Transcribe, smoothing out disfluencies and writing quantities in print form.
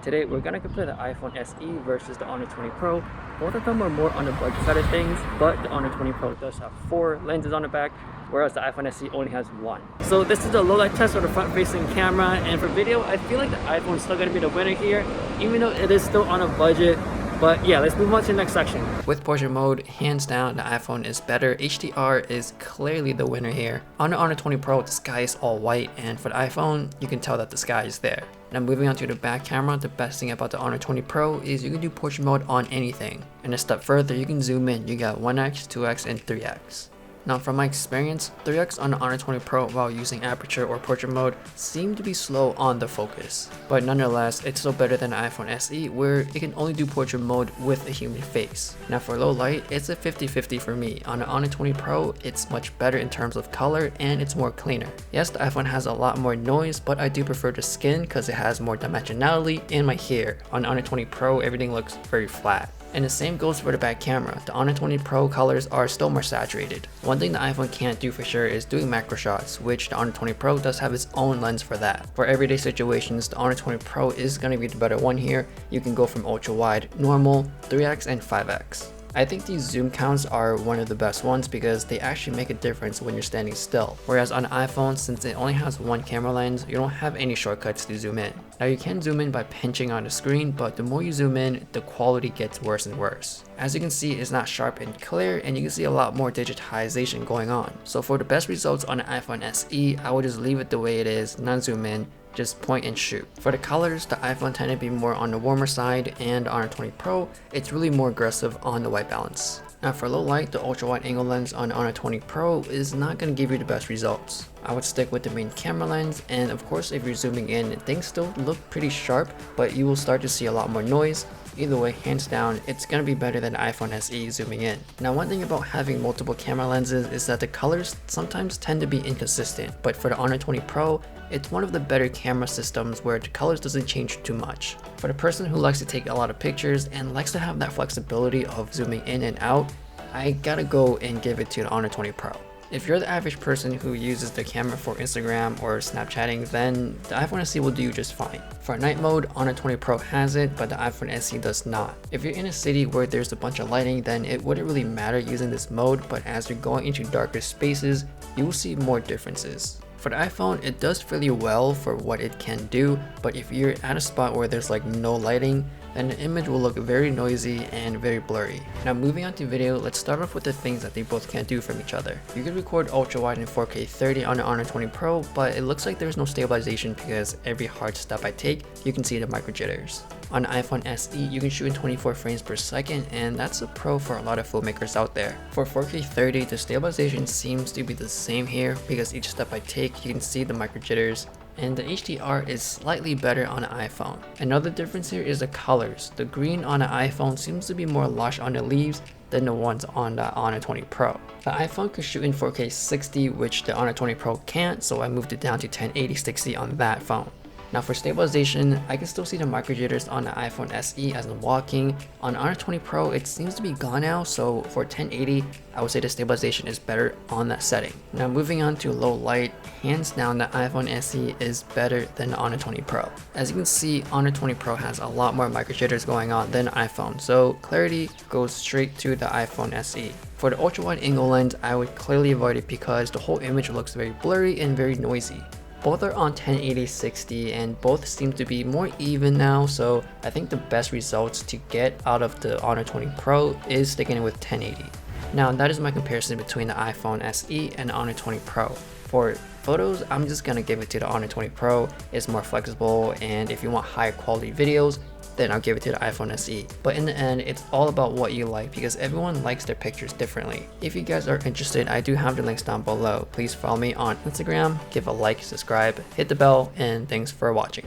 Today we're gonna compare the iPhone SE versus the Honor 20 Pro. Both of them are more on the budget side of things, but the Honor 20 Pro does have 4 lenses on the back, whereas the iPhone SE only has 1. So this is the low light test for the front facing camera, and for video I feel like the iPhone is still gonna be the winner here, even though it is still on a budget. But yeah, let's move on to the next section. With portrait mode, hands down, the iPhone is better. HDR is clearly the winner here. On the Honor 20 Pro, the sky is all white, and for the iPhone, you can tell that the sky is there. Now moving on to the back camera, the best thing about the Honor 20 Pro is you can do portrait mode on anything. And a step further, you can zoom in. You got 1x, 2x, and 3x. Now from my experience, 3x on the Honor 20 Pro while using aperture or portrait mode seemed to be slow on the focus. But nonetheless, it's still better than the iPhone SE where it can only do portrait mode with a human face. Now for low light, it's a 50-50 for me. On the Honor 20 Pro, it's much better in terms of color and it's more cleaner. Yes, the iPhone has a lot more noise, but I do prefer the skin because it has more dimensionality and my hair. On the Honor 20 Pro, everything looks very flat. And the same goes for the back camera. The Honor 20 Pro colors are still more saturated. One thing the iPhone can't do for sure is doing macro shots, which the Honor 20 Pro does have its own lens for that. For everyday situations, the Honor 20 Pro is going to be the better one here. You can go from ultra wide, normal, 3x, and 5x. I think these zoom counts are one of the best ones because they actually make a difference when you're standing still. Whereas on iPhone, since it only has one camera lens, you don't have any shortcuts to zoom in. Now you can zoom in by pinching on the screen, but the more you zoom in, the quality gets worse and worse. As you can see, it's not sharp and clear, and you can see a lot more digitization going on. So for the best results on the iPhone SE, I would just leave it the way it is, not zoom in. Just point and shoot. For the colors, the iPhone tended to be more on the warmer side, and on the 20 Pro, it's really more aggressive on the white balance. Now for low light, the ultra wide angle lens on the Honor 20 Pro is not going to give you the best results. I would stick with the main camera lens, and of course if you're zooming in, things still look pretty sharp, but you will start to see a lot more noise. Either way, hands down, it's going to be better than the iPhone SE zooming in. Now one thing about having multiple camera lenses is that the colors sometimes tend to be inconsistent, but for the Honor 20 Pro, it's one of the better camera systems where the colors doesn't change too much. For the person who likes to take a lot of pictures and likes to have that flexibility of zooming in and out, I gotta go and give it to the Honor 20 Pro. If you're the average person who uses the camera for Instagram or Snapchatting, then the iPhone SE will do you just fine. For night mode, Honor 20 Pro has it, but the iPhone SE does not. If you're in a city where there's a bunch of lighting, then it wouldn't really matter using this mode, but as you're going into darker spaces, you will see more differences. For the iPhone, it does fairly well for what it can do, but if you're at a spot where there's like no lighting, then the image will look very noisy and very blurry. Now moving on to video, let's start off with the things that they both can't do from each other. You can record ultra wide in 4K 30 on the Honor 20 Pro, but it looks like there's no stabilization because every hard step I take, you can see the micro jitters. On the iPhone SE, you can shoot in 24 frames per second, and that's a pro for a lot of filmmakers out there. For 4K 30, the stabilization seems to be the same here because each step I take, you can see the micro jitters, and the HDR is slightly better on the iPhone. Another difference here is the colors. The green on the iPhone seems to be more lush on the leaves than the ones on the Honor 20 Pro. The iPhone can shoot in 4K 60, which the Honor 20 Pro can't, so I moved it down to 1080-60 on that phone. Now for stabilization, I can still see the micro jitters on the iPhone SE as I'm walking. On Honor 20 Pro, it seems to be gone now, so for 1080, I would say the stabilization is better on that setting. Now moving on to low light, hands down the iPhone SE is better than the Honor 20 Pro. As you can see, Honor 20 Pro has a lot more micro jitters going on than iPhone, so clarity goes straight to the iPhone SE. For the ultra wide angle lens, I would clearly avoid it because the whole image looks very blurry and very noisy. Both are on 1080-60 and both seem to be more even now, so I think the best results to get out of the Honor 20 Pro is sticking it with 1080. Now that is my comparison between the iPhone SE and the Honor 20 Pro. For photos, I'm just gonna give it to the Honor 20 Pro. It's more flexible, and if you want higher quality videos, then I'll give it to the iPhone SE. But in the end, it's all about what you like because everyone likes their pictures differently. If you guys are interested, I do have the links down below. Please follow me on Instagram, give a like, subscribe, hit the bell, and thanks for watching.